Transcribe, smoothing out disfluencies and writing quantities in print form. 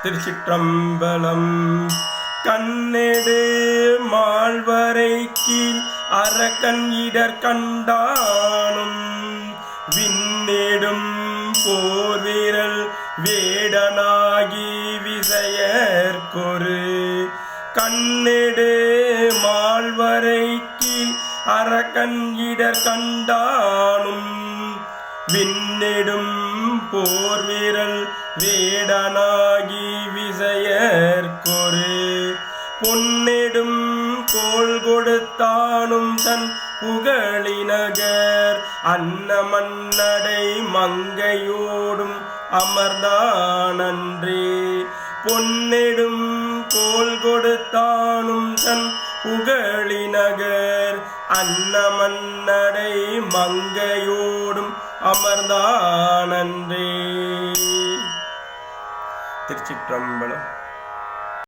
திருச்சிற்றம்பலம். கண்ணெடு மால்வரை கீழ் அரக்கன் இடர் கண்டானும் விண்ணெடும் போர் வீரல் வேடனாகி விசையர்கொரு கண்ணெடு மால்வரை கீழ் அரக்கன் இடர் கண்டானும் விண்ணெடும் போர் வீரல் வேடனாகி விசையர்கொரு பொன்னெடும் கோல் கொடுத்தானும் தன் புகழினகர் அன்னமன்னடை மங்கையோடும் அமர்ந்தானன்றே. பொன்னெடும் கோல் கொடுத்தானும் தன் புகழினகர் அன்னமன்னடை மங்கையோடும் அமர்ந்தானன்றே. திருச்சிற்றம்பலம்.